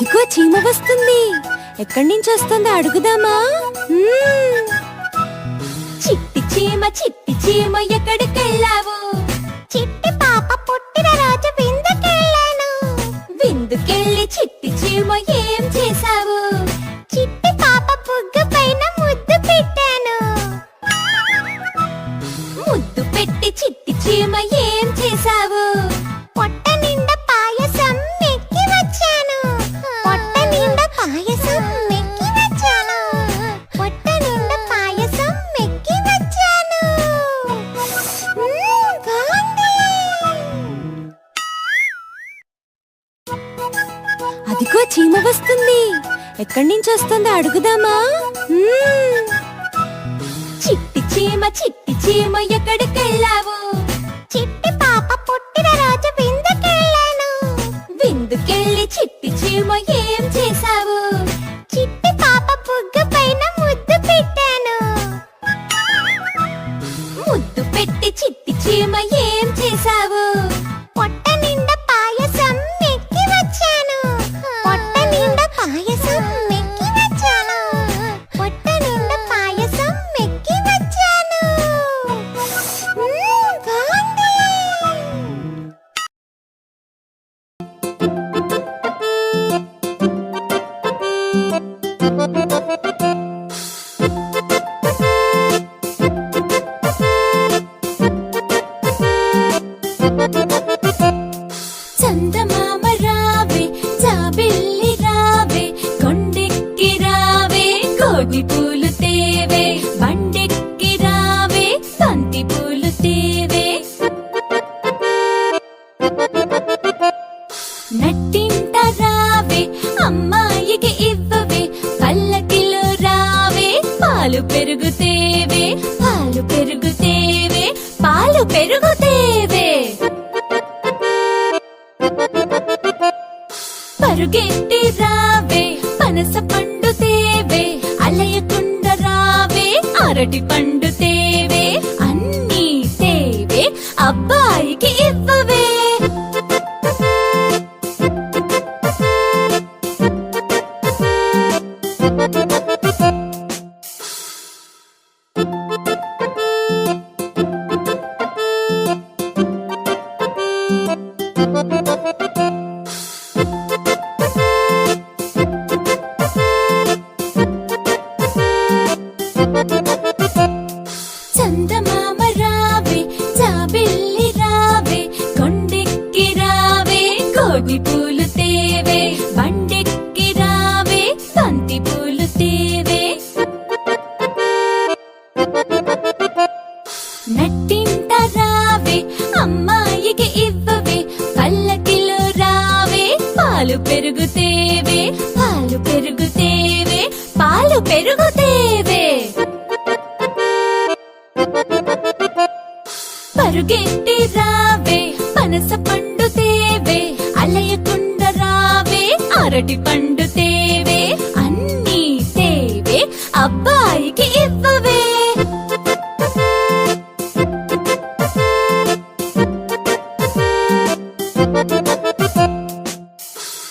అదిగో చీమ వస్తుంది. ఎక్కడి నుంచి వస్తుందో అడుగుదామా? చిట్టి చీమ ఎక్కడికెళ్ళావు? చిట్టి పాప పుట్టిన రోజు విందుకెళ్ళాను. విందుకెళ్ళి చిట్టి చీమ ఏం చేశావు? చిట్టి పాప బుగ్గ పైన ముద్దు పెట్టాను. ముద్దు పెట్టి చిట్టి చీమ ఏం చేశావు? పొట్ట నిండా పాయసం మెక్కి వచ్చాను. పొట్ట నిండా పాయసం మెక్కి వచ్చాను. పొట్ట నిండా పాయసం మెక్కి వచ్చాను. బాగుంది. అదిగో చీమ వస్తుంది. ఎక్కడి నుంచి వస్తుందో అడుగుదామా? చిట్టి చీమ ఎక్కడికెళ్ళావు? చిట్టి పాప పుట్టిన రోజు విందుకెళ్ళాను. విందుకెళ్ళి చిట్టి చీమ ఏం చేశావు? చిట్టి పాప బుగ్గ పైన ముద్దు పెట్టాను. ముద్దు పెట్టి చిట్టి చీమ ఏం చేశావు? పొట్ట నిండా పాయసం మెక్కి వచ్చాను. పొట్ట నిండా పాయసం మెక్కి వచ్చాను. పొట్ట నిండా పాయసం మెక్కి వచ్చాను. బాగుంది. చందమామ రావే, జాబిల్లి రావే, కొండెక్కి రావే, కోడి పూలు తేవే, బండెక్కి రావే, బంతి పూలు తేవే. నట్టింట రావే, అమ్మాయికి ఇవ్వవే, పల్లకిలో రావే, పాలు పెరుగుతేవే, పాలు పెరుగుతేవే, పాలు పెరుగుతేవే. పరుగెట్టి రావే, పనస పండు తేవే, అలయకుండ రావే, అరటి పండు తేవే, అన్నీ తేవే, అబ్బాయికి ఇవ్వవే. చందమామ రావే, జాబిల్లి రావే, కొండెక్కి రావే, కోడి పూలు తేవే, బండెక్కి రావే, బంతి పూలు తేవే. నట్టింట రావే, అమ్మాయికి ఇవ్వవే, పల్లకిలో రావే, పాలు పెరుగుతేవే, పాలు పెరుగుతేవే, పాలు పెరుగుతేవే. పరుగెట్టి రావే, పనస పండు తేవే, అలయకుండ రావే, అరటి పండు తేవే, అన్నీ తేవే, అబ్బాయికి ఇవ్వవే.